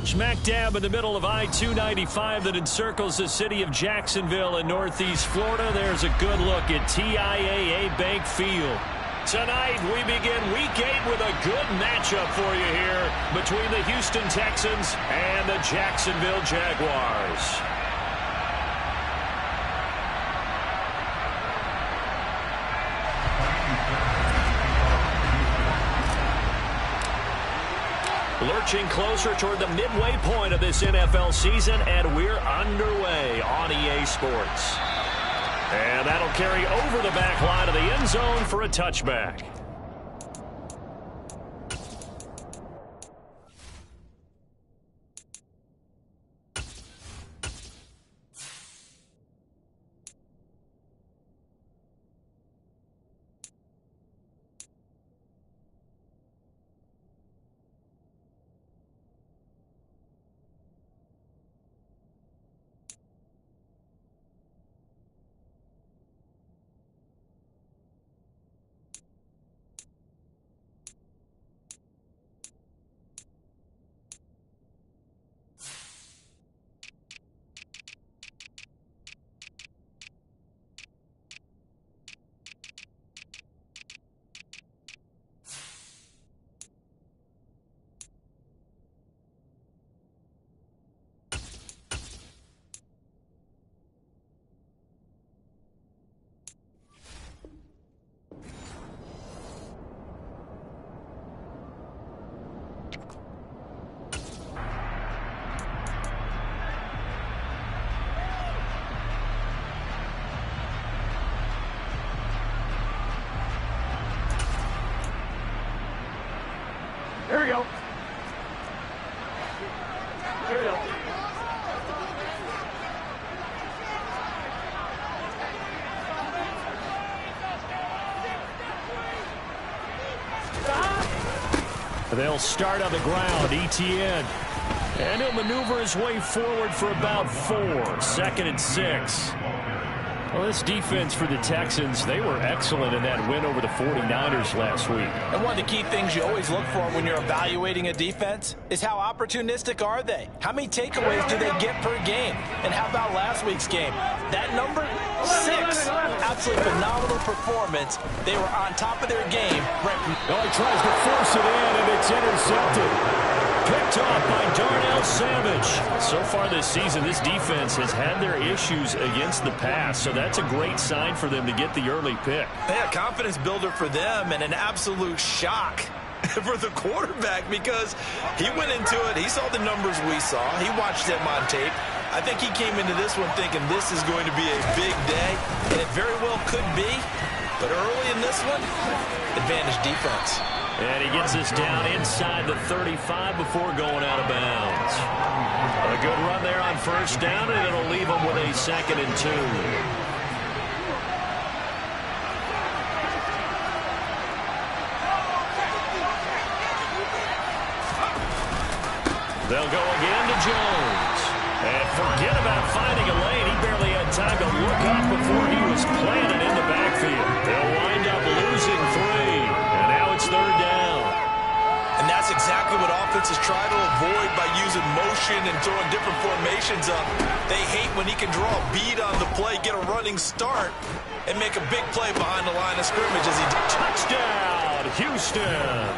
Smack dab in the middle of I-295 that encircles the city of Jacksonville in northeast Florida. There's a good look at TIAA Bank Field. Tonight, we begin Week 8 with a good matchup for you here between the Houston Texans and the Jacksonville Jaguars. Lurching closer toward the midway point of this NFL season, and we're underway on EA Sports. And that'll carry over the back line of the end zone for a touchback. Here we go. Here we go. They'll start on the ground. ETN. And he'll maneuver his way forward for about 4. 2nd and 6. Well, this defense for the Texans, they were excellent in that win over the 49ers last week. And one of the key things you always look for when you're evaluating a defense is how opportunistic are they? How many takeaways do they get per game? And how about last week's game? That number, 6. Absolutely phenomenal performance. They were on top of their game. Oh, he tries to force it in, and it's intercepted. Picked off by Darnell Savage. So far this season, this defense has had their issues against the pass, so that's a great sign for them to get the early pick. Yeah, confidence builder for them and an absolute shock for the quarterback because he went into it. He saw the numbers we saw. He watched them on tape. I think he came into this one thinking this is going to be a big day, and it very well could be. But early in this one, advantage defense. And he gets us down inside the 35 before going out of bounds. A good run there on first down, and it'll leave him with a 2nd and 2. They'll go again to Jones. And forget about finding a lane. He barely had time to look up before he was planted in the backfield. They'll wind up losing 3. And now it's 3rd down. And that's exactly what offenses try to avoid by using motion and throwing different formations up. They hate when he can draw a bead on the play, get a running start, and make a big play behind the line of scrimmage as he did. Touchdown, Houston.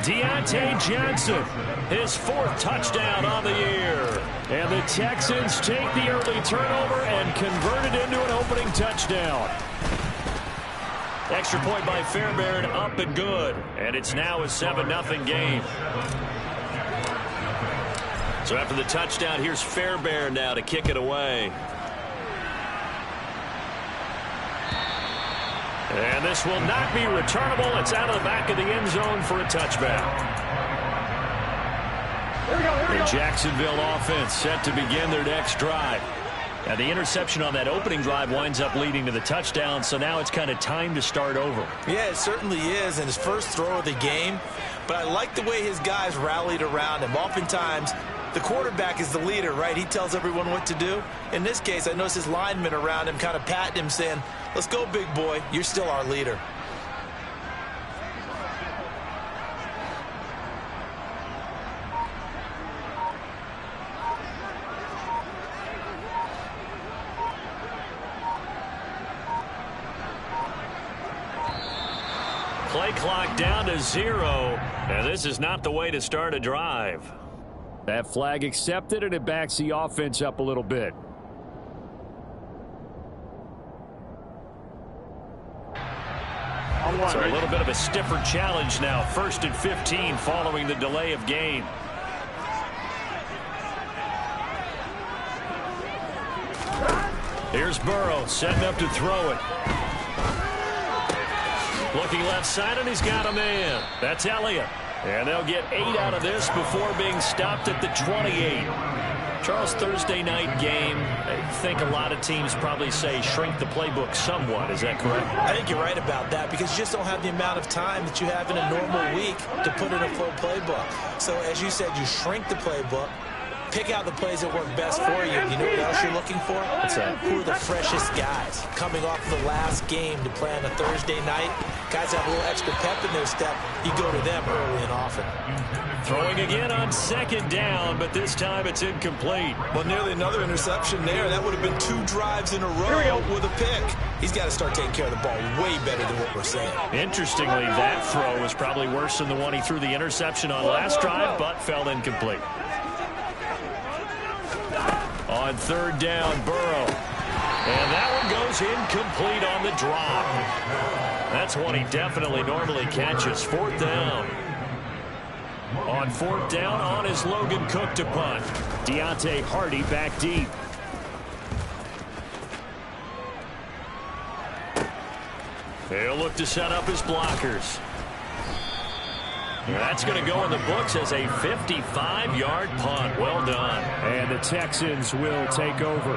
Deontay Johnson, his 4th touchdown on the year. And the Texans take the early turnover and convert it into an opening touchdown. Extra point by Fairbairn, up and good. And it's now a 7-0 game. So after the touchdown, here's Fairbairn now to kick it away. And this will not be returnable. It's out of the back of the end zone for a touchback. The Jacksonville offense set to begin their next drive. Now, the interception on that opening drive winds up leading to the touchdown, so now it's kind of time to start over. Yeah, it certainly is, and his first throw of the game. But I like the way his guys rallied around him. Oftentimes, the quarterback is the leader, right? He tells everyone what to do. In this case, I noticed his linemen around him kind of patting him, saying, let's go, big boy. You're still our leader. Play clock down to 0, and this is not the way to start a drive. That flag accepted, and it backs the offense up a little bit. So a little bit of a stiffer challenge now. 1st and 15 following the delay of game. Here's Burrow setting up to throw it. Looking left side, and he's got a man. That's Elliott. And they'll get 8 out of this before being stopped at the 28. Charles, Thursday night game, I think a lot of teams probably say shrink the playbook somewhat. Is that correct? I think you're right about that because you just don't have the amount of time that you have in a normal week to put in a full playbook. So as you said, you shrink the playbook. Pick out the plays that work best for you. You know what else you're looking for? What's that? Who are the freshest guys coming off the last game to play on a Thursday night? Guys have a little extra pep in their step. You go to them early and often. Throwing again on 2nd down, but this time it's incomplete. Well, nearly another interception there. That would have been 2 drives in a row with a pick. He's got to start taking care of the ball way better than what we're saying. Interestingly, that throw was probably worse than the one he threw the interception on last drive, but fell incomplete. On 3rd down, Burrow. And that one goes incomplete on the drop. That's one he definitely normally catches. 4th down. On 4th down, on is Logan Cook to punt. Deontay Hardy back deep. He'll look to set up his blockers. That's going to go in the books as a 55-yard punt. Well done. And the Texans will take over.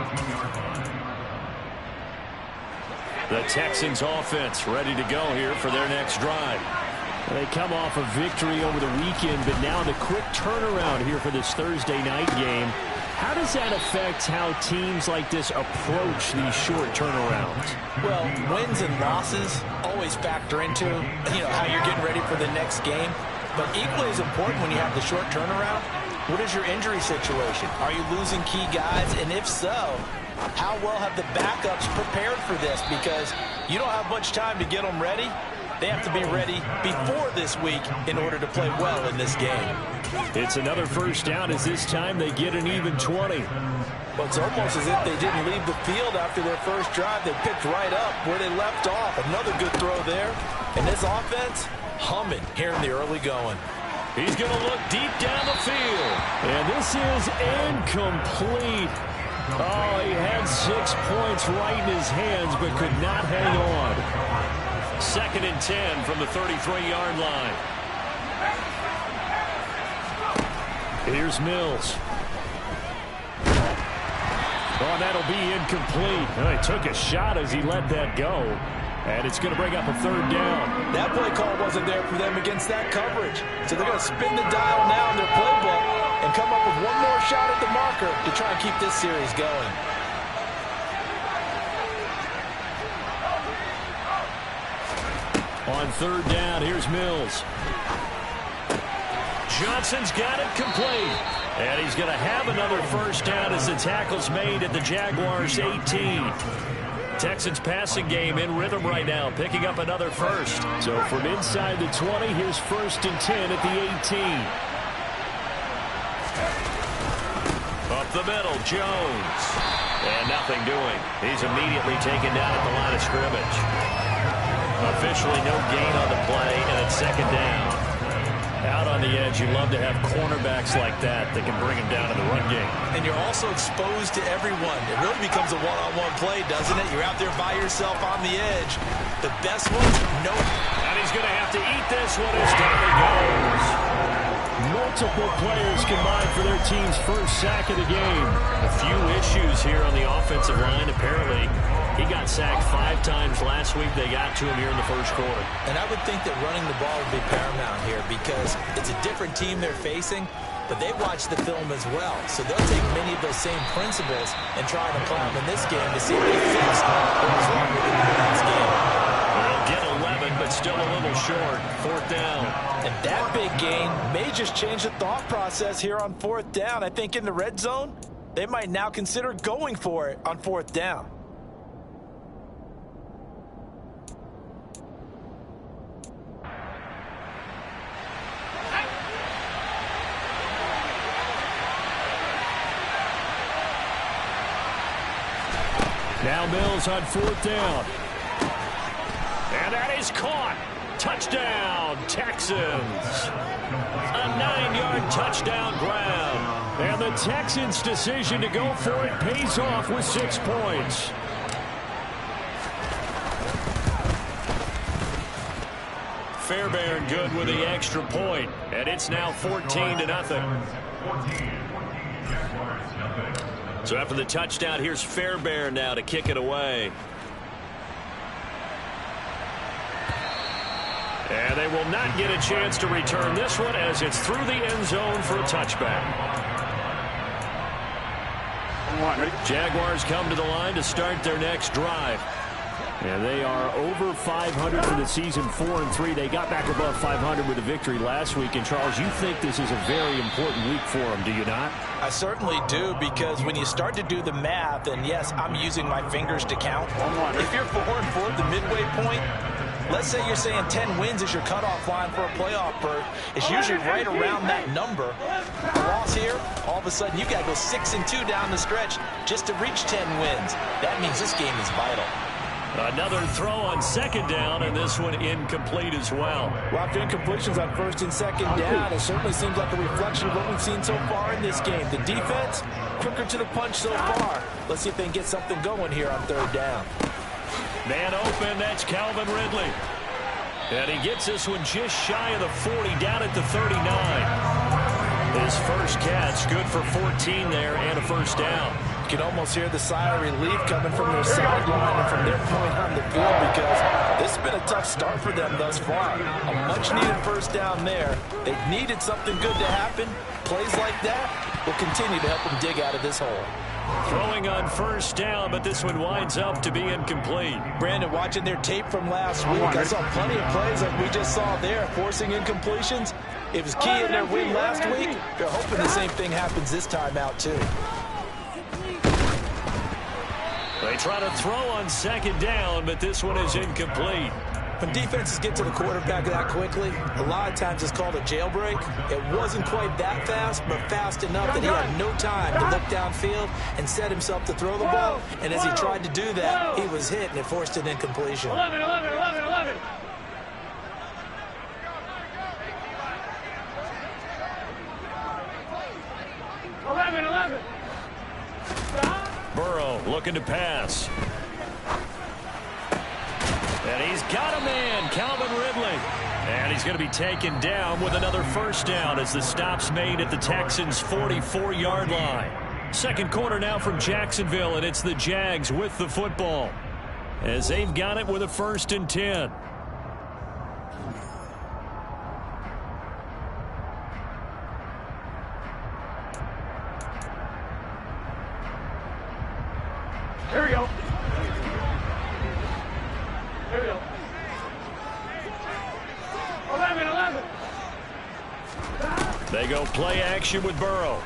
The Texans offense ready to go here for their next drive. They come off a victory over the weekend, but now the quick turnaround here for this Thursday night game. How does that affect how teams like this approach these short turnarounds? Well, wins and losses always factor into, how you're getting ready for the next game. But equally as important when you have the short turnaround, what is your injury situation? Are you losing key guys? And if so, how well have the backups prepared for this? Because you don't have much time to get them ready. They have to be ready before this week in order to play well in this game. It's another 1st down as this time they get an even 20. Well, it's almost as if they didn't leave the field after their first drive. They picked right up where they left off. Another good throw there. And this offense, humming here in the early going. He's going to look deep down the field. And this is incomplete. Oh, he had 6 points right in his hands, but could not hang on. 2nd and 10 from the 33-yard line. Here's Mills. Oh, that'll be incomplete. He took a shot as he let that go. And it's going to bring up a 3rd down. That play call wasn't there for them against that coverage. So they're going to spin the dial now in their playbook and come up with one more shot at the marker to try and keep this series going. On 3rd down, here's Mills. Johnson's got it complete. And he's going to have another 1st down as the tackle's made at the Jaguars' 18. Texans passing game in rhythm right now, picking up another 1st. So from inside the 20, here's 1st and 10 at the 18. Up the middle, Jones. And nothing doing. He's immediately taken down at the line of scrimmage. Officially no gain on the play, and it's 2nd down. Out on the edge, you love to have cornerbacks like that that can bring him down in the run game. And you're also exposed to everyone. It really becomes a one-on-one play, doesn't it? You're out there by yourself on the edge. The best ones, no. And he's going to have to eat this one as down he goes. Multiple players combined for their team's 1st sack of the game. A few issues here on the offensive line. Apparently, he got sacked 5 times last week. They got to him here in the 1st quarter. And I would think that running the ball would be paramount here because it's a different team they're facing, but they watch the film as well. So they'll take many of those same principles and try and apply them in this game to see if they fix what was wrong with them in the last game. They'll get 11, but still a little short. 4th down. And that big gain may just change the thought process here on 4th down. I think in the red zone, they might now consider going for it on 4th down. Now Mills on 4th down. And that is caught. Touchdown, Texans. A 9-yard touchdown grab. And the Texans' decision to go for it pays off with 6 points. Fairbairn good with the extra point, and it's now 14-0. So after the touchdown, here's Fairbairn now to kick it away. And they will not get a chance to return this one as it's through the end zone for a touchback. Jaguars come to the line to start their next drive. And they are over 500 for the season, 4-3. They got back above 500 with a victory last week. And, Charles, you think this is a very important week for them, do you not? I certainly do, because when you start to do the math, and yes, I'm using my fingers to count. If you're 4-4 at the midway point, let's say you're saying 10 wins is your cutoff line for a playoff berth. It's usually right around that number. A loss here, all of a sudden you got to go 6-2 down the stretch just to reach 10 wins. That means this game is vital. Another throw on 2nd down, and this one incomplete as well. Well, after incompletions on 1st and 2nd down, it certainly seems like a reflection of what we've seen so far in this game. The defense, quicker to the punch so far. Let's see if they can get something going here on 3rd down. Man open, that's Calvin Ridley. And he gets this one just shy of the 40, down at the 39. His first catch, good for 14 there and a 1st down. You can almost hear the sigh of relief coming from their sideline and from their point on the field, because this has been a tough start for them thus far. A much-needed 1st down there. They needed something good to happen. Plays like that will continue to help them dig out of this hole. Throwing on 1st down, but this one winds up to be incomplete. Brandon, watching their tape from last week, I saw plenty of plays like we just saw there, forcing incompletions. It was key in their win last week. They're hoping the same thing happens this time out, too. They try to throw on 2nd down, but this one is incomplete. When defenses get to the quarterback that quickly, a lot of times it's called a jailbreak. It wasn't quite that fast, but fast enough that he had no time to look downfield and set himself to throw the ball. And as he tried to do that, he was hit, and it forced an incompletion. 11. 11. Burrow looking to pass. And he's got a man, Calvin Ridley. And he's going to be taken down with another 1st down as the stop's made at the Texans' 44-yard line. 2nd quarter now from Jacksonville, and it's the Jags with the football as they've got it with a 1st and 10. Here we go. Here we go. 11. They go play action with Burrow.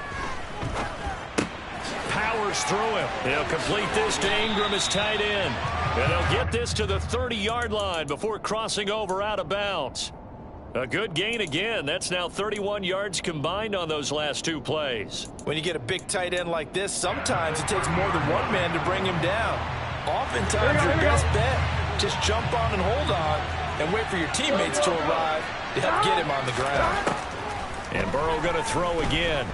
Powers through him. He'll complete this to Ingram, his tight end. And they'll get this to the 30-yard line before crossing over out of bounds. A good gain again. That's now 31 yards combined on those last 2 plays. When you get a big tight end like this, sometimes it takes more than one man to bring him down. Oftentimes, your best bet, just jump on and hold on and wait for your teammates to arrive to help get him on the ground. And Burrow going to throw again.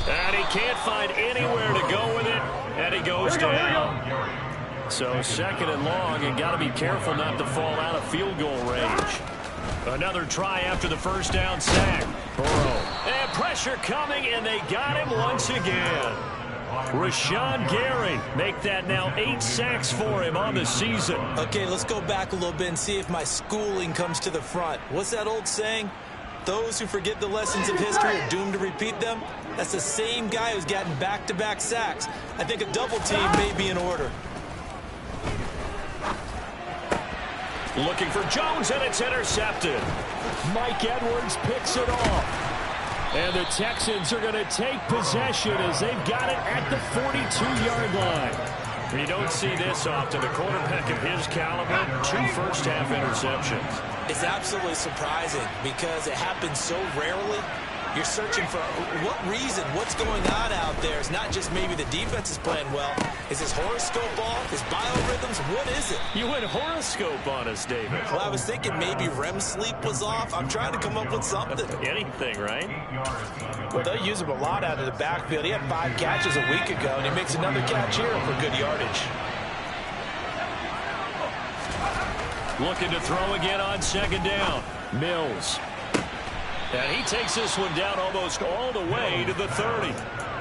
And he can't find anywhere to go with it, and he goes down. So 2nd and long, and got to be careful not to fall out of field goal range. Another try after the 1st down sack. Burrow. And pressure coming, and they got him once again. Rashawn Gary make that now 8 sacks for him on the season. Okay, let's go back a little bit and see if my schooling comes to the front. What's that old saying? Those who forget the lessons of history are doomed to repeat them. That's the same guy who's gotten back-to-back sacks. I think a double team may be in order. Looking for Jones, and it's intercepted. Mike Edwards picks it off. And the Texans are going to take possession as they've got it at the 42-yard line. You don't see this often. A quarterback of his caliber, 2 first-half interceptions. It's absolutely surprising because it happens so rarely. You're searching for what reason, what's going on out there. It's not just maybe the defense is playing well. Is his horoscope off? His biorhythms? What is it? You went horoscope on us, David. Well, I was thinking maybe REM sleep was off. I'm trying to come up with something. Anything, right? Well, they'll use him a lot out of the backfield. He had 5 catches a week ago, and he makes another catch here for good yardage. Looking to throw again on second down. Mills. And he takes this one down almost all the way to the 30.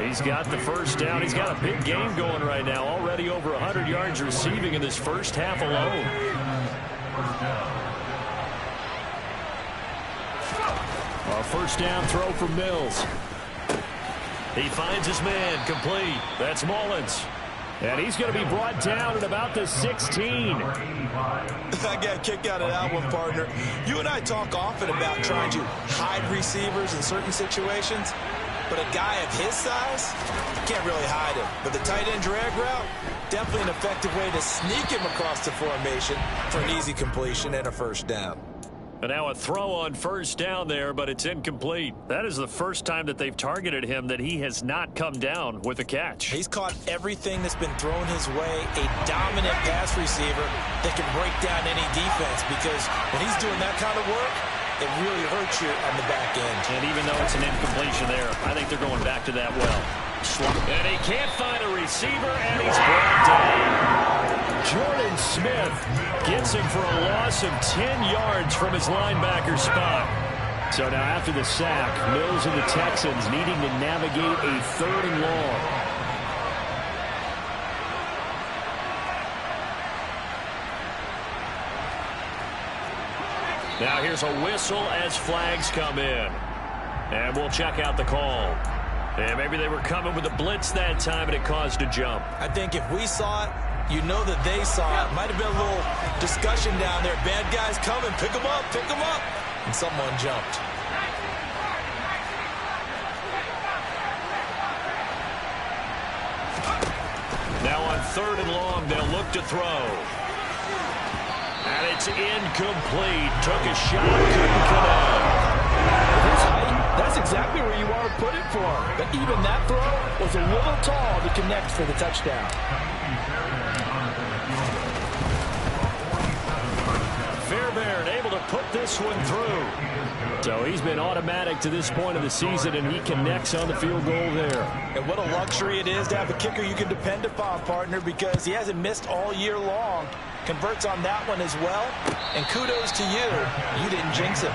He's got the first down. He's got a big game going right now. Already over 100 yards receiving in this first half alone. A first down throw for Mills. He finds his man complete. That's Mullins. And he's going to be brought down at about the 16. I got a kick out of that one, partner. You and I talk often about trying to hide receivers in certain situations, but a guy of his size, you can't really hide him. But the tight end drag route, definitely an effective way to sneak him across the formation for an easy completion and a first down. And now a throw on first down there, but it's incomplete. That is the first time that they've targeted him that he has not come down with a catch. He's caught everything that's been thrown his way, a dominant pass receiver that can break down any defense, because when he's doing that kind of work, it really hurts you on the back end. And even though it's an incompletion there, I think they're going back to that well. And he can't find a receiver, and he's brought down. Jordan Smith gets him for a loss of 10 yards from his linebacker spot. So now after the sack, Mills and the Texans needing to navigate a 3rd and long. Now here's a whistle as flags come in. And we'll check out the call. And maybe they were coming with a blitz that time and it caused a jump. I think if we saw it, you know that they saw it. Might have been a little discussion down there. Bad guys coming. Pick them up. Pick them up. And someone jumped. Now on 3rd and long, they'll look to throw. And it's incomplete. Took a shot. Couldn't connect. That's exactly where you want to put it for him. But even that throw was a little tall to connect for the touchdown. Fairbairn able to put this one through. So he's been automatic to this point of the season, and he connects on the field goal there. And what a luxury it is to have a kicker you can depend upon, partner, because he hasn't missed all year long. Converts on that one as well. And kudos to you. You didn't jinx him.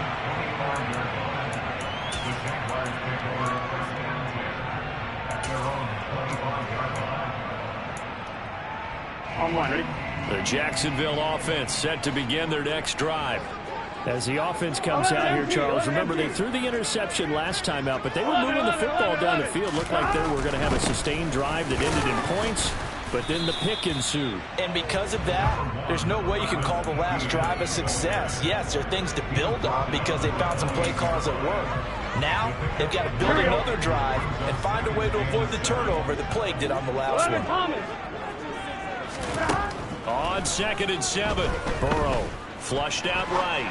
The Jacksonville offense set to begin their next drive. As the offense comes out here, Charles, remember they threw the interception last time out, but they were moving the football down the field. Looked like they were going to have a sustained drive that ended in points, but then the pick ensued. And because of that, there's no way you can call the last drive a success. Yes, there are things to build on because they found some play calls at work. Now, they've got to build another drive and find a way to avoid the turnover that plagued it on the last one. On 2nd and 7, Burrow flushed out right.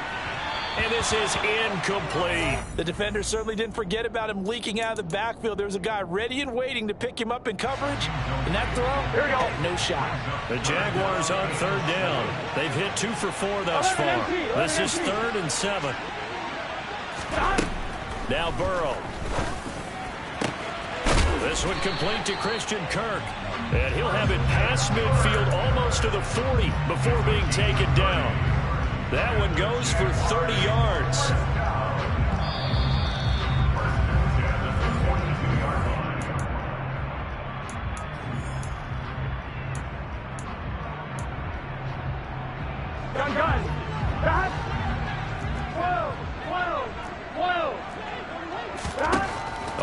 And this is incomplete. The defender certainly didn't forget about him leaking out of the backfield. There was a guy ready and waiting to pick him up in coverage. And that throw, had no shot. The Jaguars on 3rd down. They've hit 2 for 4 thus far. This is 3rd and 7. Now Burrow. This one complete to Christian Kirk. And he'll have it past midfield almost to the 40 before being taken down. That one goes for 30 yards. Gun. Back. Whoa.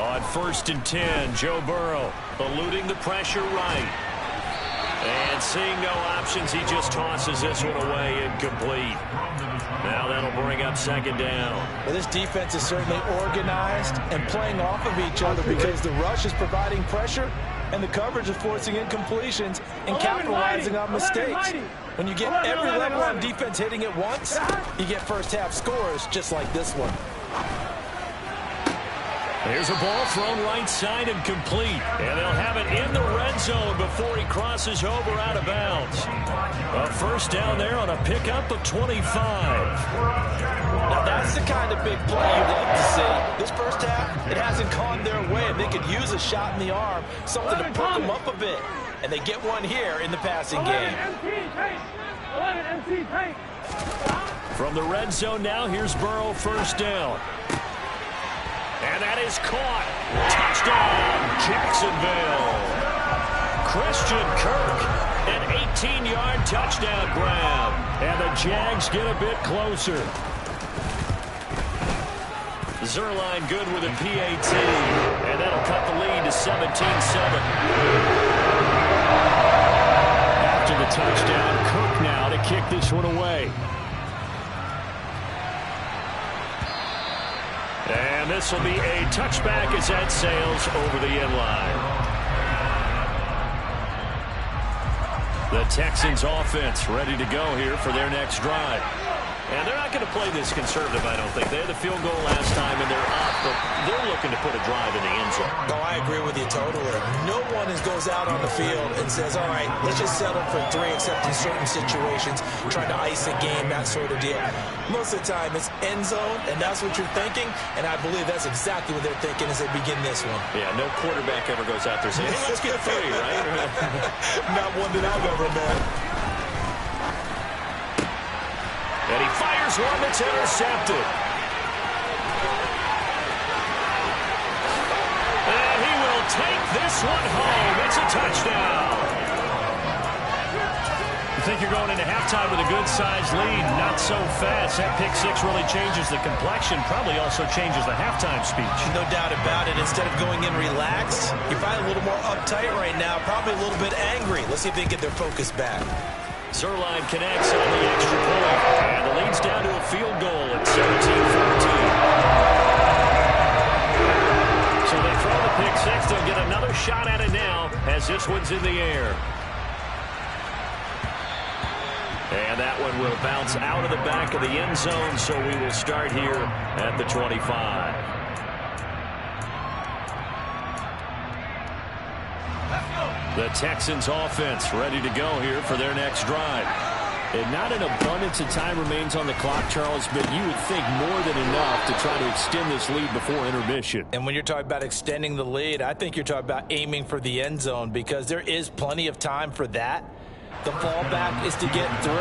On 1st and 10, Joe Burrow eluding the pressure right. And seeing no options, he just tosses this one away, incomplete. Now that'll bring up 2nd down. Well, this defense is certainly organized and playing off of each other because the rush is providing pressure and the coverage is forcing incompletions and capitalizing on mistakes. When you get every level on defense hitting at once, you get first half scores just like this one. Here's a ball thrown right side and complete. And they'll have it in the red zone before he crosses over out of bounds. A first down there on a pickup of 25. Now that's the kind of big play you'd like to see. This first half, it hasn't gone their way. They could use a shot in the arm, something to perk them up a bit. And they get one here in the passing game. From the red zone now, here's Burrow, first down. And that is caught. Touchdown, Jacksonville. Christian Kirk, an 18-yard touchdown grab. And the Jags get a bit closer. Zuerlein good with a PAT. And that'll cut the lead to 17-7. After the touchdown, Kirk now to kick this one away. And this will be a touchback as that sails over the end line. The Texans offense ready to go here for their next drive. And they're not going to play this conservative, I don't think. They had the field goal last time, and they're up, but they're looking to put a drive in the end zone. No, I agree with you totally. No one goes out on the field and says, all right, let's just settle for 3, except in certain situations, trying to ice a game, that sort of deal. Most of the time, it's end zone, and that's what you're thinking, and I believe that's exactly what they're thinking as they begin this one. Yeah, no quarterback ever goes out there saying, hey, let's get 3, right? Not one that I've ever met. And he fires one that's intercepted. And he will take this one home. It's a touchdown. You think you're going into halftime with a good-sized lead. Not so fast. That pick six really changes the complexion. Probably also changes the halftime speech. No doubt about it. Instead of going in relaxed, you're probably a little more uptight right now. Probably a little bit angry. Let's see if they get their focus back. Zuerlein connects on the extra point. And the lead's down to a field goal at 17-14. So they throw the pick six. They'll get another shot at it now as this one's in the air. And that one will bounce out of the back of the end zone, so we will start here at the 25. The Texans offense ready to go here for their next drive. And not an abundance of time remains on the clock, Charles, but you would think more than enough to try to extend this lead before intermission. And when you're talking about extending the lead, I think you're talking about aiming for the end zone because there is plenty of time for that. The fallback is to get 3.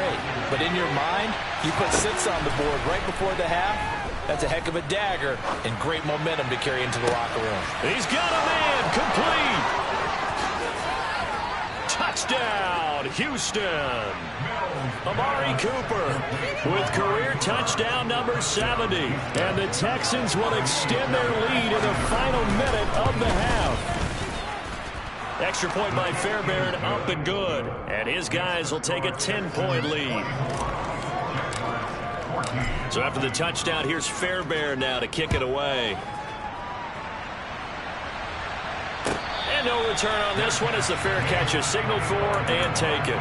But in your mind, you put 6 on the board right before the half. That's a heck of a dagger and great momentum to carry into the locker room. He's got a man complete. Touchdown, Houston. Amari Cooper with career touchdown number 70. And the Texans will extend their lead in the final minute of the half. Extra point by Fairbairn, up and good. And his guys will take a 10-point lead. So after the touchdown, here's Fairbairn now to kick it away. And no return on this one as the fair catch is signaled for and taken.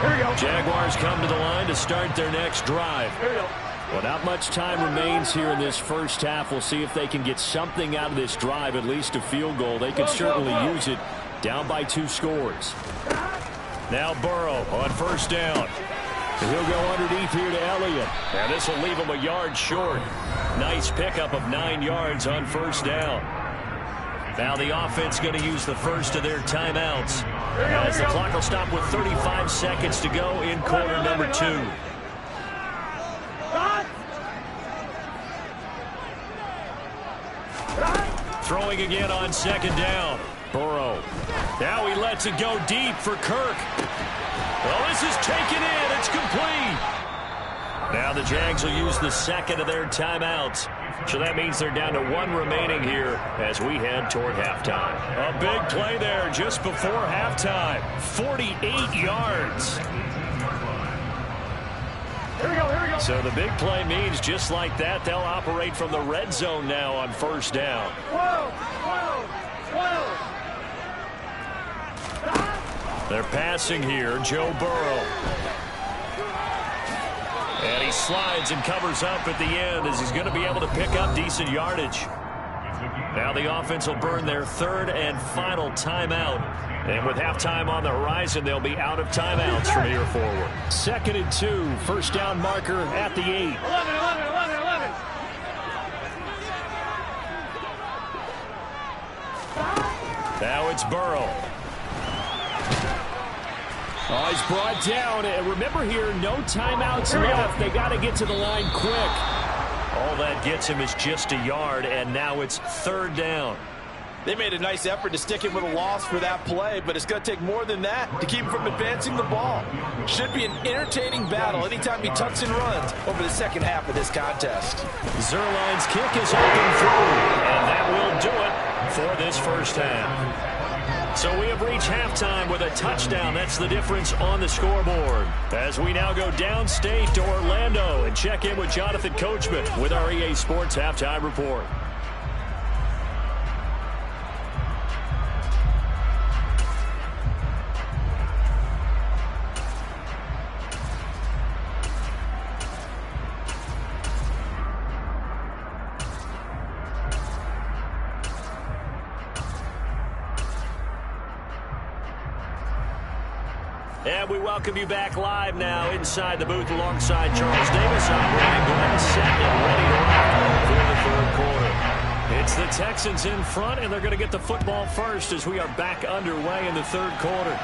Here we go. Jaguars come to the line to start their next drive. Here we go. Well, not much time remains here in this first half. We'll see if they can get something out of this drive, at least a field goal. They could certainly use it down by 2 scores. Now Burrow on first down. And he'll go underneath here to Elliott. And this will leave him a yard short. Nice pickup of 9 yards on first down. Now the offense going to use the first of their timeouts as the clock will stop with 35 seconds to go in quarter number 2. Throwing again on second down. Burrow. Now he lets it go deep for Kirk. Well, this is taken in. It's complete. Now the Jags will use the second of their timeouts. So that means they're down to 1 remaining here as we head toward halftime. A big play there just before halftime. 48 yards. Here we go, here we go. So the big play means just like that, they'll operate from the red zone now on first down. 12. They're passing here, Joe Burrow. And he slides and covers up at the end as he's going to be able to pick up decent yardage. Now the offense will burn their third and final timeout. And with halftime on the horizon, they'll be out of timeouts from here forward. 2nd and 2. First down marker at the 8. 11. Now it's Burrow. Oh, he's brought down. And remember here, no timeouts left. They got to get to the line quick. All that gets him is just a yard, and now it's 3rd down. They made a nice effort to stick him with a loss for that play, but it's going to take more than that to keep him from advancing the ball. Should be an entertaining battle anytime he tucks and runs over the second half of this contest. Zuerlein's kick is open through, and that will do it for this first half. So we have reached halftime with a touchdown. That's the difference on the scoreboard. As we now go downstate to Orlando and check in with Jonathan Coachman with our EA Sports Halftime Report. And we welcome you back live now inside the booth alongside Charles Davis. I'm Brian Glenn, set and ready to rock for the 3rd quarter. It's the Texans in front, and they're going to get the football first as we are back underway in the 3rd quarter.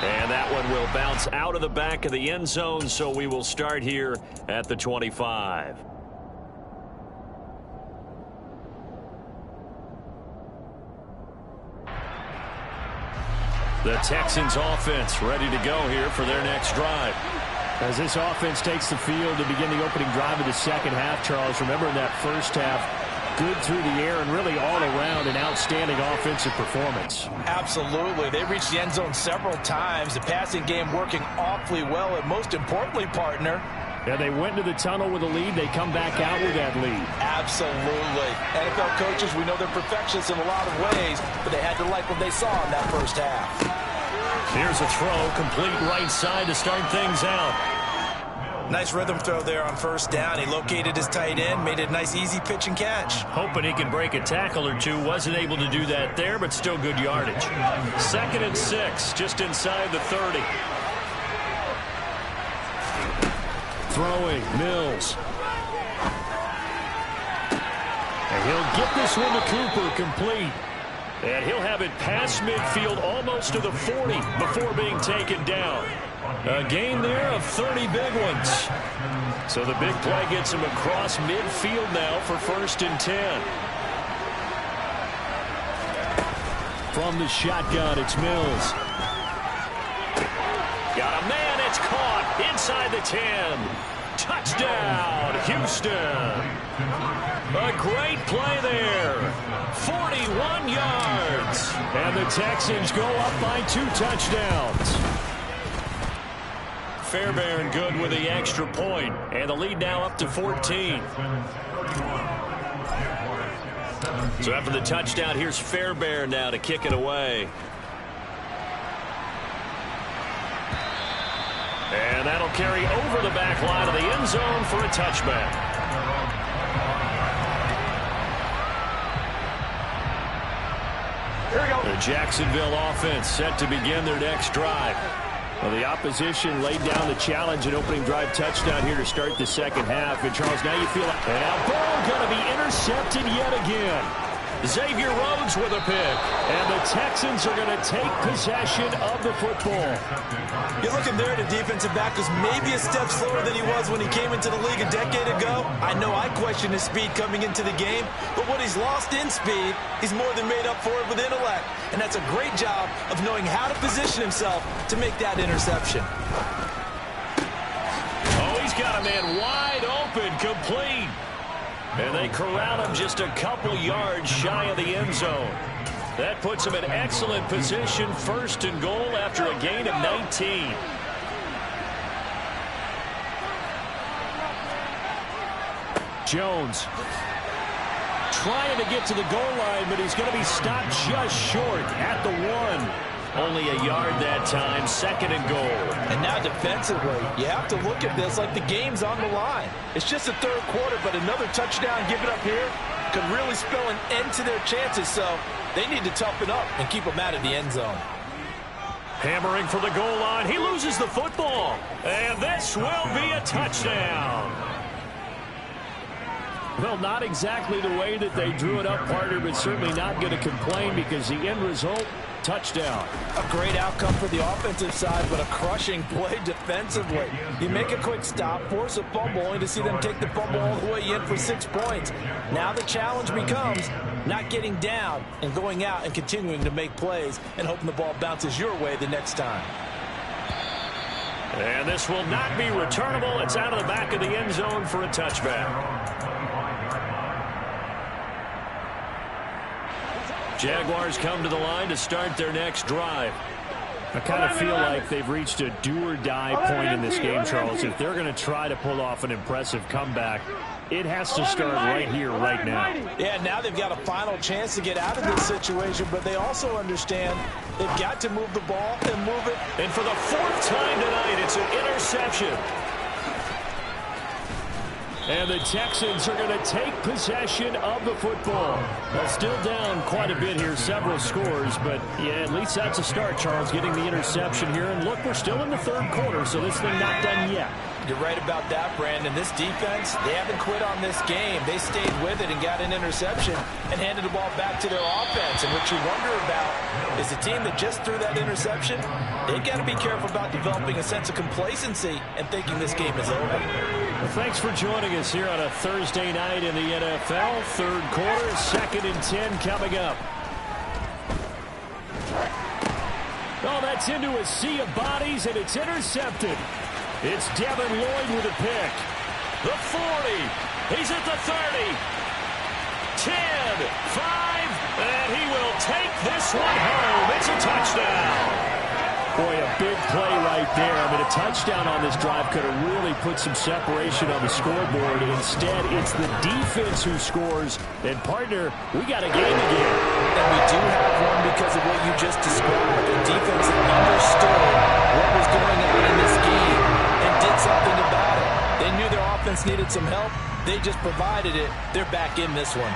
And that one will bounce out of the back of the end zone, so we will start here at the 25. The Texans offense ready to go here for their next drive. As this offense takes the field to begin the opening drive of the second half, Charles, remember in that first half, good through the air and really all around an outstanding offensive performance. Absolutely. They reached the end zone several times. The passing game working awfully well, and most importantly, partner, yeah, they went to the tunnel with a lead. They come back out with that lead. Absolutely. NFL coaches, we know they're perfectionists in a lot of ways, but they had to like what they saw in that first half. Here's a throw, complete right side to start things out. Nice rhythm throw there on first down. He located his tight end, made it a nice easy pitch and catch. Hoping he can break a tackle or two. Wasn't able to do that there, but still good yardage. 2nd and 6, just inside the 30. Throwing, Mills. And he'll get this one to Cooper, complete. And he'll have it past midfield almost to the 40 before being taken down. A gain there of 30 big ones. So the big play gets him across midfield now for 1st and 10. From the shotgun, it's Mills. Got a man, it's caught inside the 10. Touchdown, Houston. A great play there. 41 yards. And the Texans go up by 2 touchdowns. Fairbairn good with the extra point, and the lead now up to 14. So after the touchdown, here's Fairbairn now to kick it away. And that'll carry over the back line of the end zone for a touchback. Here we go. The Jacksonville offense set to begin their next drive. Well, the opposition laid down the challenge and opening drive touchdown here to start the second half. And, Charles, now you feel like... And now Burrow going to be intercepted yet again. Xavier Rhodes with a pick. And the Texans are going to take possession of the football. You're looking there at a defensive back who's maybe a step slower than he was when he came into the league a decade ago. I know I questioned his speed coming into the game, but what he's lost in speed, he's more than made up for it with intellect. And that's a great job of knowing how to position himself to make that interception. Oh, he's got a man wide open, complete. And they corral him just a couple yards shy of the end zone. That puts him in excellent position, 1st and goal after a gain of 19. Jones trying to get to the goal line, but he's going to be stopped just short at the 1. Only a yard that time, 2nd and goal. And now defensively, you have to look at this like the game's on the line. It's just the 3rd quarter, but another touchdown given up here could really spell an end to their chances, so they need to toughen up and keep them out of the end zone. Hammering for the goal line. He loses the football. And this will be a touchdown. Well, not exactly the way that they drew it up, partner, but certainly not going to complain because the end result, touchdown. A great outcome for the offensive side, but a crushing play defensively. You make a quick stop, force a fumble, only to see them take the fumble all the way in for 6 points. Now the challenge becomes not getting down and going out and continuing to make plays and hoping the ball bounces your way the next time. And this will not be returnable. It's out of the back of the end zone for a touchback. Jaguars come to the line to start their next drive. I kind of feel like they've reached a do-or-die point in this game, Charles. If they're going to try to pull off an impressive comeback, it has to start right here, right now. Yeah, now they've got a final chance to get out of this situation, but they also understand they've got to move the ball and move it. And for the 4th time tonight, it's an interception. And the Texans are going to take possession of the football. Well, still down quite a bit here, several scores, but yeah, at least that's a start, Charles, getting the interception here. And look, we're still in the 3rd quarter, so this thing not done yet. You're right about that, Brandon. This defense, they haven't quit on this game. They stayed with it and got an interception and handed the ball back to their offense. And what you wonder about is the team that just threw that interception, they've got to be careful about developing a sense of complacency and thinking this game is over. Well, thanks for joining us here on a Thursday night in the NFL. 3rd quarter, 2nd and 10 coming up. Oh, that's into a sea of bodies, and it's intercepted. It's Devin Lloyd with a pick. The 40. He's at the 30. 10, 5, and he will take this one home. It's a touchdown. Boy, a big play right there. I mean, a touchdown on this drive could have really put some separation on the scoreboard. Instead, it's the defense who scores. And, partner, we got a game again. And we do have one because of what you just described. A defense that understood what was going on in this game and did something about it. They knew their offense needed some help. They just provided it. They're back in this one.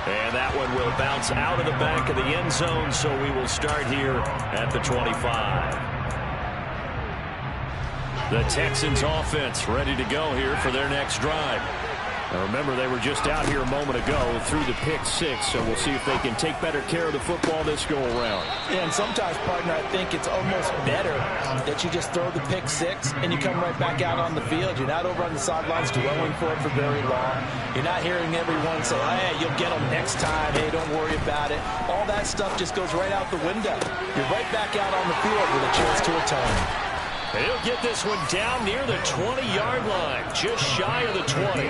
And that one will bounce out of the back of the end zone, so we will start here at the 25. The Texans offense ready to go here for their next drive. Now remember, they were just out here a moment ago through the pick 6, so we'll see if they can take better care of the football this go around. Yeah, and sometimes, partner, I think it's almost better that you just throw the pick 6 and you come right back out on the field. You're not over on the sidelines dwelling for it for very long. You're not hearing everyone say, hey, you'll get them next time. Hey, don't worry about it. All that stuff just goes right out the window. You're right back out on the field with a chance to atone. He'll get this one down near the 20-yard line, just shy of the 20.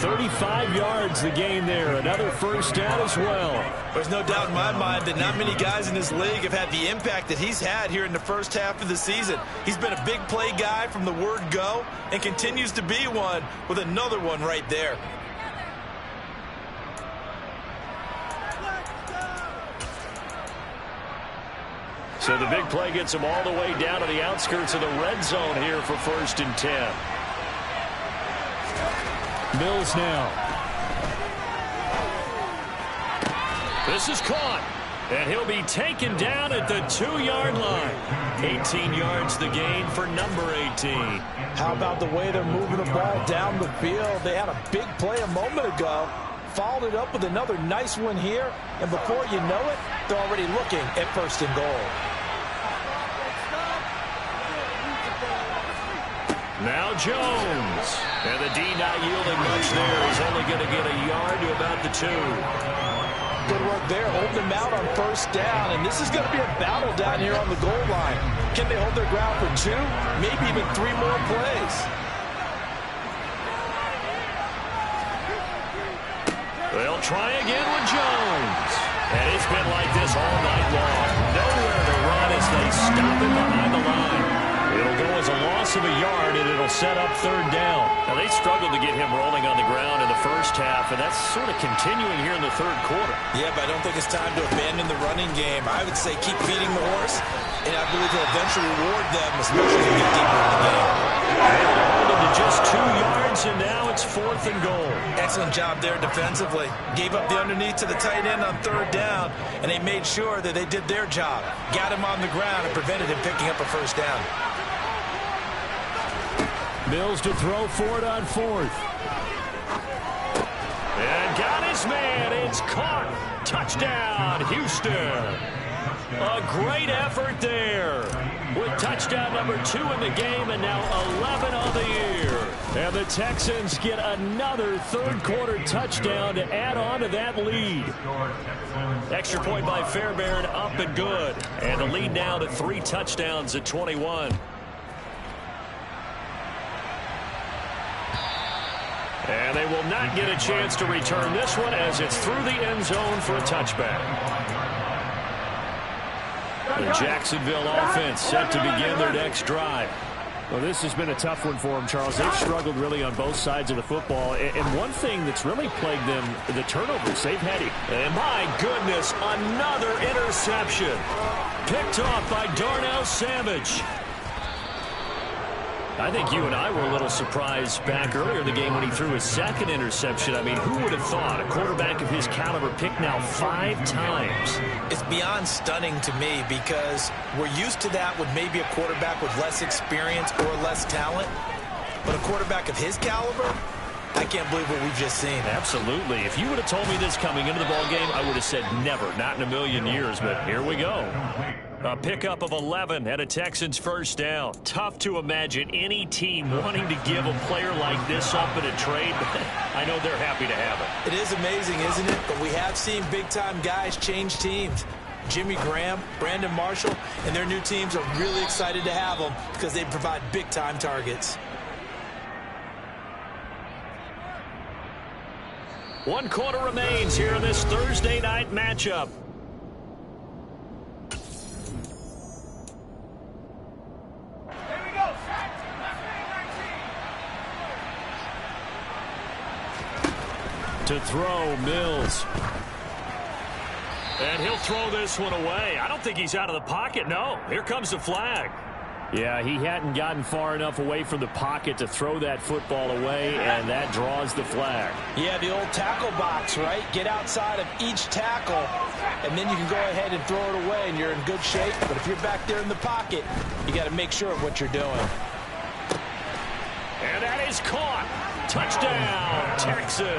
35 yards the game there. Another first down as well. There's no doubt in my mind that not many guys in this league have had the impact that he's had here in the first half of the season. He's been a big play guy from the word go and continues to be one with another one right there. So the big play gets him all the way down to the outskirts of the red zone here for 1st and 10. Mills now. This is caught. And he'll be taken down at the 2-yard line. 18 yards the gain for number 18. How about the way they're moving the ball down the field? They had a big play a moment ago. Followed it up with another nice one here. And before you know it, they're already looking at 1st and goal. Now Jones. And the D not yielding much there. He's only going to get a yard to about the 2. Good work there, holding them out on 1st down. And this is going to be a battle down here on the goal line. Can they hold their ground for 2? Maybe even 3 more plays. They'll try again with Jones. And it's been like this all night long. Nowhere to run as they stop him behind the line. It'll go as a loss of a yard, and it'll set up third down. Now, they struggled to get him rolling on the ground in the first half, and that's sort of continuing here in the third quarter. Yeah, but I don't think it's time to abandon the running game. I would say keep feeding the horse, and I believe he'll eventually reward them, especially as we get deeper in the game. And to just 2 yards, and now it's 4th and goal. Excellent job there defensively. Gave up the underneath to the tight end on third down, and they made sure that they did their job. Got him on the ground and prevented him picking up a first down. Mills to throw for it on 4th. And got his man. It's caught. Touchdown, Houston. A great effort there. With touchdown number 2 in the game and now 11 on the year. And the Texans get another third-quarter touchdown to add on to that lead. Extra point by Fairbairn, up and good. And the lead now to 3 touchdowns at 21. And they will not get a chance to return this one as it's through the end zone for a touchback. The Jacksonville offense set to begin their next drive. Well, this has been a tough one for them, Charles. They've struggled really on both sides of the football. And one thing that's really plagued them, the turnovers they've had. And my goodness, another interception. Picked off by Darnell Savage. I think you and I were a little surprised back earlier in the game when he threw his second interception. I mean, who would have thought a quarterback of his caliber picked now 5 times? It's beyond stunning to me because we're used to that with maybe a quarterback with less experience or less talent. But a quarterback of his caliber, I can't believe what we've just seen. Absolutely. If you would have told me this coming into the ballgame, I would have said never, not in a million years. But here we go. A pickup of 11 and a Texans first down. Tough to imagine any team wanting to give a player like this up in a trade. I know they're happy to have it. It is amazing, isn't it? But we have seen big-time guys change teams. Jimmy Graham, Brandon Marshall, and their new teams are really excited to have them because they provide big-time targets. 1 quarter remains here in this Thursday night matchup. To throw, Mills. And he'll throw this one away. I don't think he's out of the pocket. No, here comes the flag. Yeah, he hadn't gotten far enough away from the pocket to throw that football away, and that draws the flag. Yeah, the old tackle box, right? Get outside of each tackle, and then you can go ahead and throw it away, and you're in good shape. But if you're back there in the pocket, you got to make sure of what you're doing. And that is caught. Touchdown, Texans.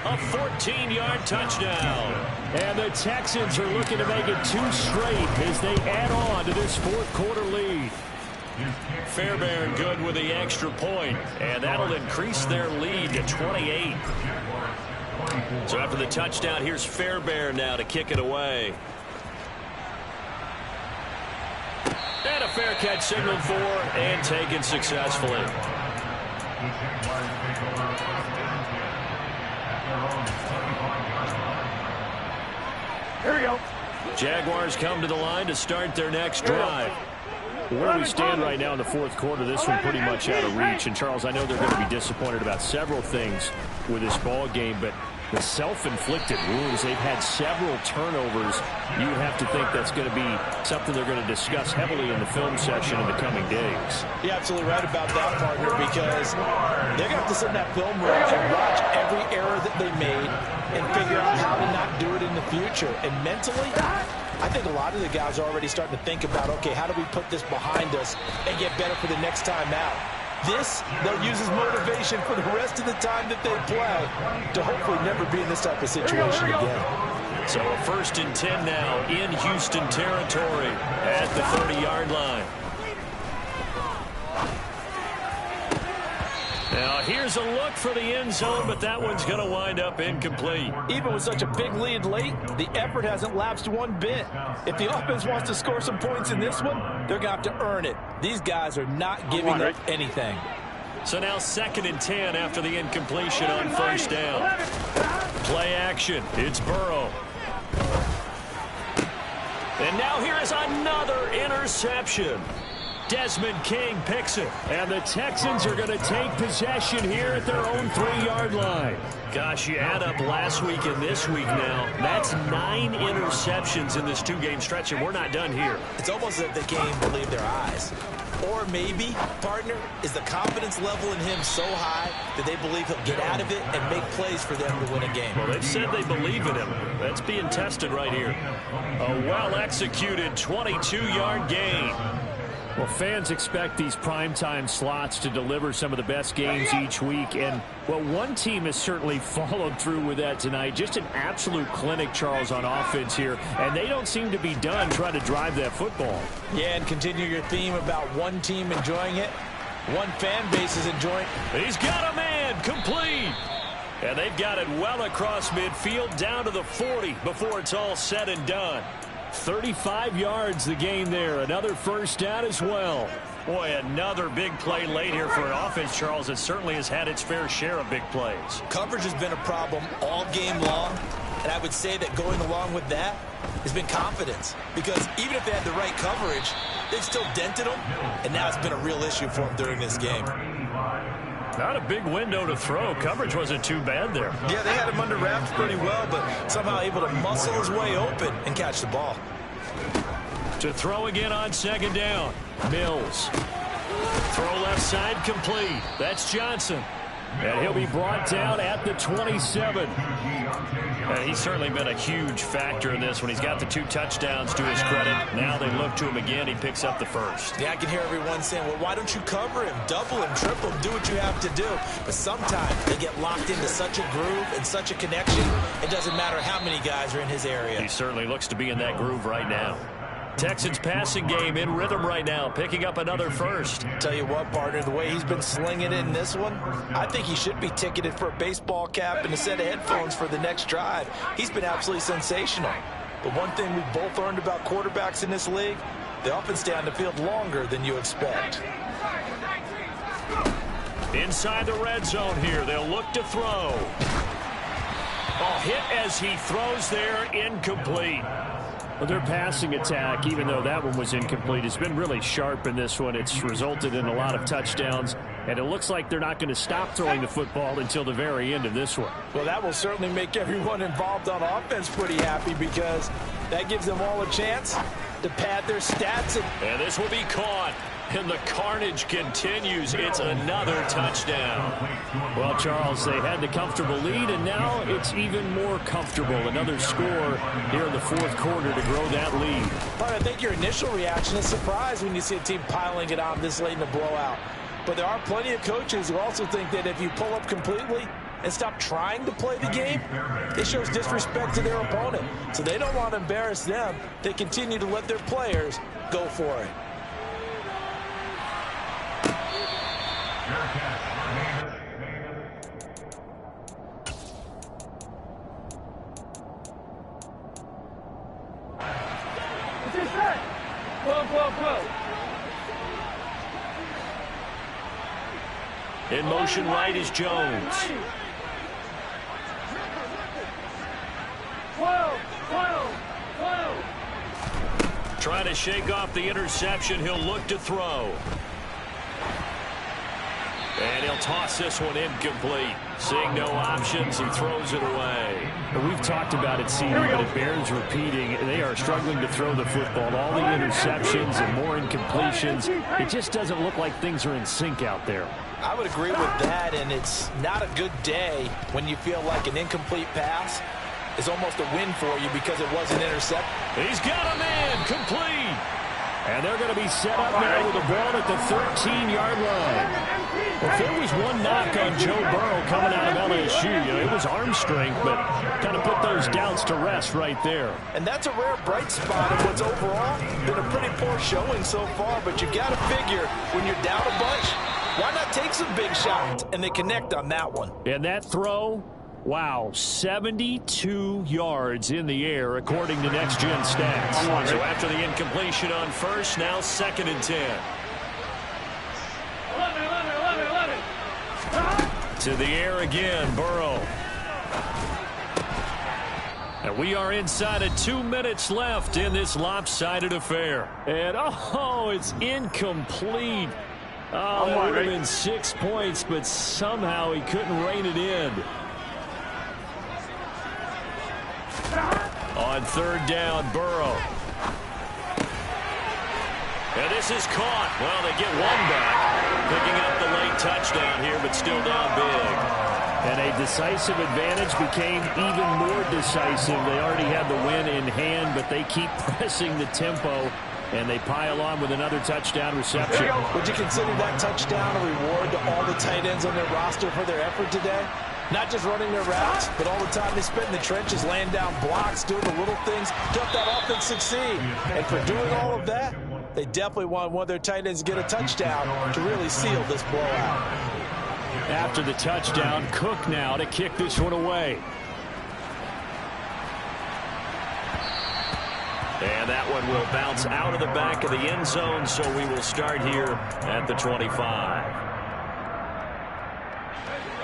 A 14-yard touchdown. And the Texans are looking to make it 2 straight as they add on to this 4th quarter lead. Fairbairn good with the extra point, and that'll increase their lead to 28. So after the touchdown, here's Fairbairn now to kick it away. And a fair catch signaled for and taken successfully. Here we go. Jaguars come to the line to start their next drive. Where we stand right now in the 4th quarter, this one pretty much out of reach. And, Charles, I know they're going to be disappointed about several things with this ball game, but the self-inflicted wounds, they've had several turnovers. You would have to think that's going to be something they're going to discuss heavily in the film session in the coming days. You're absolutely right about that, partner, because they're going to have to sit in that film room and watch every error that they made and figure out how to not do it in the future. And mentally, I think a lot of the guys are already starting to think about, okay, how do we put this behind us and get better for the next time out? This, they'll use as motivation for the rest of the time that they play to hopefully never be in this type of situation again. So a 1st and 10 now in Houston territory at the 30-yard line. Now here's a look for the end zone, but that one's going to wind up incomplete. Even with such a big lead late, the effort hasn't lapsed one bit. If the offense wants to score some points in this one, they're going to have to earn it. These guys are not giving up anything. So now 2nd and 10 after the incompletion on 1st down. Play action. It's Burrow. And now here is another interception. Desmond King picks it. And the Texans are going to take possession here at their own 3-yard line. Gosh, you add up last week and this week now. That's 9 interceptions in this 2-game stretch, and we're not done here. It's almost as if they can't even believe their eyes. Or maybe, partner, is the confidence level in him so high that they believe he'll get out of it and make plays for them to win a game. Well, they've said they believe in him. That's being tested right here. A well-executed 22-yard gain. Well, fans expect these primetime slots to deliver some of the best games each week. And, well, one team has certainly followed through with that tonight. Just an absolute clinic, Charles, on offense here. And they don't seem to be done trying to drive that football. Yeah, and continue your theme about one team enjoying it. One fan base is enjoying it. He's got a man complete. And they've got it well across midfield down to the 40 before it's all said and done. 35 yards the game there. Another first down as well. Boy, another big play late here for an offense, Charles, that certainly has had its fair share of big plays. Coverage has been a problem all game long, and I would say that going along with that has been confidence. Because even if they had the right coverage, they've still dented them, and now it's been a real issue for them during this game. Not a big window to throw. Coverage wasn't too bad there. Yeah, they had him under wraps pretty well, but somehow able to muscle his way open and catch the ball. To throw again on second down. Mills. Throw left side complete. That's Johnson. And he'll be brought down at the 27. He's certainly been a huge factor in this when he's got the 2 touchdowns to his credit. Now they look to him again. He picks up the first. Yeah, I can hear everyone saying, well, why don't you cover him, double him, triple him, do what you have to do. But sometimes they get locked into such a groove and such a connection, it doesn't matter how many guys are in his area. He certainly looks to be in that groove right now. Texans passing game in rhythm right now, picking up another first. Tell you what, partner, the way he's been slinging it in this one, I think he should be ticketed for a baseball cap and a set of headphones for the next drive. He's been absolutely sensational. But one thing we've both learned about quarterbacks in this league, they often stay on the field longer than you expect. Inside the red zone here, they'll look to throw. Hit as he throws there, incomplete. Well, their passing attack, even though that one was incomplete, has been really sharp in this one. It's resulted in a lot of touchdowns, and it looks like they're not going to stop throwing the football until the very end of this one. Well, that will certainly make everyone involved on offense pretty happy because that gives them all a chance to pad their stats. And this will be caught. And the carnage continues. It's another touchdown. Well, Charles, they had the comfortable lead, and now it's even more comfortable. Another score here in the fourth quarter to grow that lead. But I think your initial reaction is surprise when you see a team piling it on this late in the blowout. But there are plenty of coaches who also think that if you pull up completely and stop trying to play the game, it shows disrespect to their opponent. So they don't want to embarrass them. They continue to let their players go for it. In motion right is Jones. 12. Trying to shake off the interception. He'll look to throw. And he'll toss this one incomplete. Seeing no options, he throws it away. We've talked about it, Cedar, but it bears repeating. They are struggling to throw the football. All the interceptions and more incompletions. It just doesn't look like things are in sync out there. I would agree with that, and it's not a good day when you feel like an incomplete pass is almost a win for you because it wasn't intercepted. He's got a man complete. And they're going to be set up now with the ball at the 13-yard line. If there was one knock on Joe Burrow coming out of LSU, it was arm strength, but kind of put those doubts to rest right there. And that's a rare bright spot of what's overall been a pretty poor showing so far, but you got to figure when you're down a bunch, why not take some big shots? And they connect on that one. And that throw, wow, 72 yards in the air, according to Next Gen Stats. So after the incompletion on first, now 2nd and 10. 11. To the air again, Burrow. And we are inside of 2 minutes left in this lopsided affair. And, it's incomplete. Oh, that would have been 6 points, but somehow he couldn't rein it in. On third down, Burrow. And this is caught. Well, they get one back. Picking up the late touchdown here, but still down big. And a decisive advantage became even more decisive. They already had the win in hand, but they keep pressing the tempo, and they pile on with another touchdown reception. Would you consider that touchdown a reward to all the tight ends on their roster for their effort today? Not just running their routes, but all the time they spent in the trenches, laying down blocks, doing the little things to help that offense succeed. And for doing all of that, they definitely want one of their tight ends to get a touchdown to really seal this blowout. After the touchdown, Cook now to kick this one away. And that one will bounce out of the back of the end zone, so we will start here at the 25.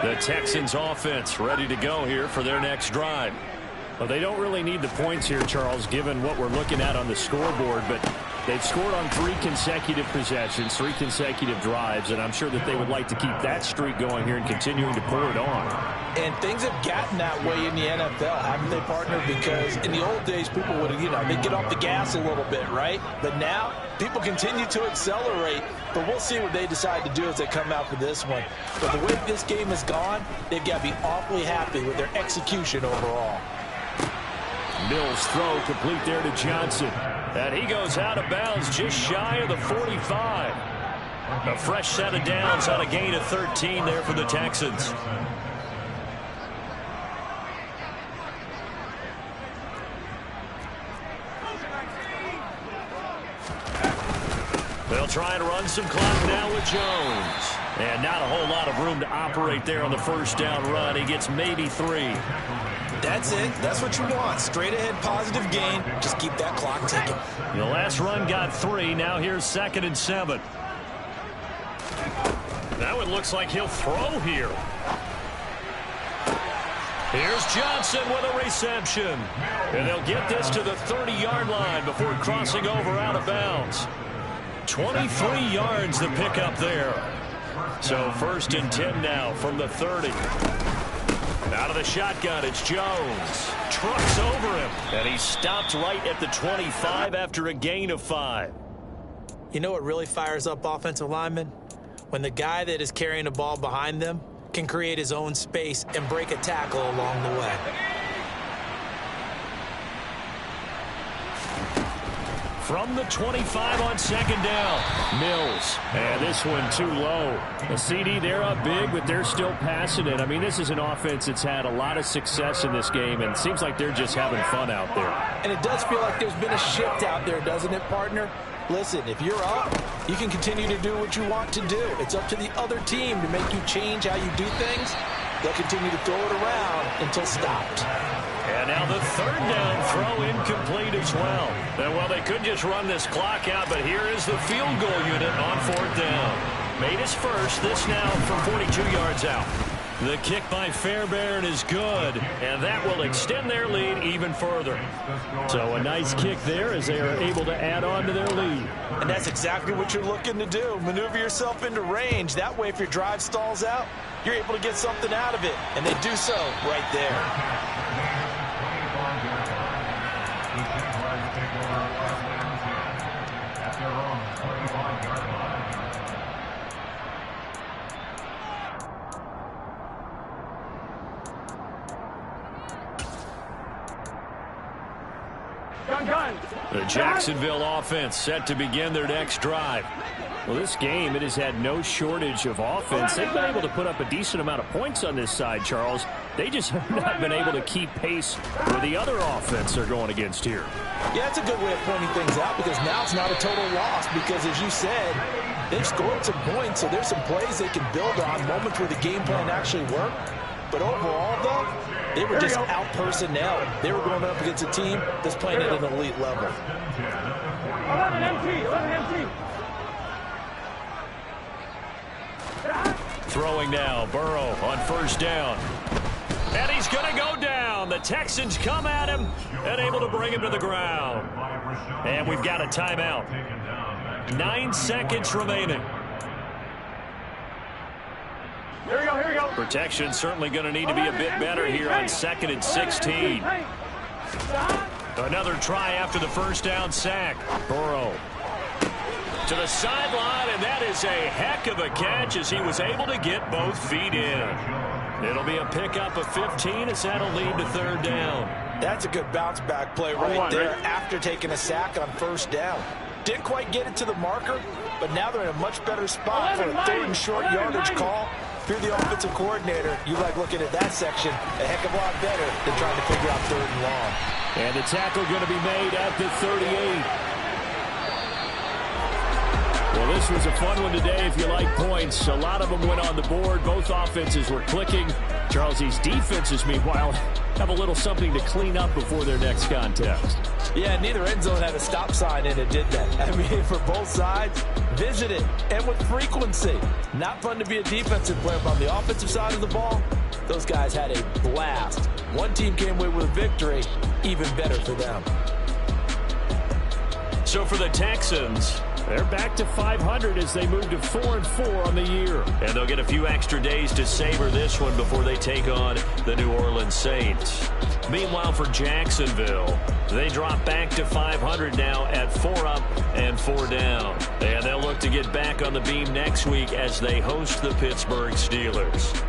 The Texans offense ready to go here for their next drive. Well, they don't really need the points here, Charles, given what we're looking at on the scoreboard, but they've scored on 3 consecutive possessions, 3 consecutive drives, and I'm sure that they would like to keep that streak going here and continuing to pour it on. And things have gotten that way in the NFL, haven't they, partner? Because in the old days, people would, they'd get off the gas a little bit, right? But now, people continue to accelerate. But we'll see what they decide to do as they come out for this one. But the way this game has gone, they've got to be awfully happy with their execution overall. Mills throw complete there to Johnson. And he goes out of bounds just shy of the 45. A fresh set of downs on a gain of 13 there for the Texans. They'll try and run some clock now with Jones. And not a whole lot of room to operate there on the first down run. He gets maybe 3. That's it. That's what you want. Straight ahead positive gain. Just keep that clock ticking. The last run got 3. Now here's 2nd and 7. That one looks like he'll throw here. Here's Johnson with a reception. And they'll get this to the 30-yard line before crossing over out of bounds. 23 yards the pickup there. So 1st and 10 now from the 30. Out of the shotgun, it's Jones. Trucks over him. And he stopped right at the 25 after a gain of 5. You know what really fires up offensive linemen? When the guy that is carrying the ball behind them can create his own space and break a tackle along the way. From the 25 on 2nd down. Mills. And this one too low. The CD, they're up big, but they're still passing it. I mean, this is an offense that's had a lot of success in this game, and it seems like they're just having fun out there. And it does feel like there's been a shift out there, doesn't it, partner? Listen, if you're up, you can continue to do what you want to do. It's up to the other team to make you change how you do things. They'll continue to throw it around until stopped. And now the 3rd down throw incomplete as well. And well, they could just run this clock out, but here is the field goal unit on 4th down. Made his first, this now from 42 yards out. The kick by Fairbairn is good, and that will extend their lead even further. So a nice kick there as they are able to add on to their lead. And that's exactly what you're looking to do. Maneuver yourself into range. That way, if your drive stalls out, you're able to get something out of it. And they do so right there. The Jacksonville offense set to begin their next drive. Well, this game, it has had no shortage of offense. They've been able to put up a decent amount of points on this side, Charles. They just have not been able to keep pace with the other offense they're going against here. Yeah, that's a good way of pointing things out because now it's not a total loss because, as you said, they've scored some points, so there's some plays they can build on, moments where the game plan actually worked. But overall, though, they were just out-personnel. They were going up against a team that's playing at an elite level. 11 empty. Throwing now, Burrow on 1st down. And he's going to go down. The Texans come at him and able to bring him to the ground. And we've got a timeout. 9 seconds remaining. Here we go, here we go. Protection certainly going to need to be a bit better here on 2nd and 16. Another try after the first down sack. Burrow to the sideline, and that is a heck of a catch as he was able to get both feet in. It'll be a pickup of 15 as that'll lead to 3rd down. That's a good bounce back play right there after taking a sack on 1st down. Didn't quite get it to the marker, but now they're in a much better spot for a 3rd and short yardage call. If you're the offensive coordinator, you like looking at that section a heck of a lot better than trying to figure out 3rd and long. And the tackle going to be made at the 38. Well, this was a fun one today if you like points. A lot of them went on the board. Both offenses were clicking. Charles, these defenses, meanwhile, have a little something to clean up before their next contest. Yeah, neither end zone had a stop sign in it, did they? I mean, for both sides, visit it, and with frequency. Not fun to be a defensive player, but on the offensive side of the ball, those guys had a blast. One team came away with a victory, even better for them. So for the Texans, they're back to 500 as they move to 4-4 on the year. and they'll get a few extra days to savor this one before they take on the New Orleans Saints. Meanwhile, for Jacksonville, they drop back to 500 now at 4 up and 4 down. And they'll look to get back on the beam next week as they host the Pittsburgh Steelers.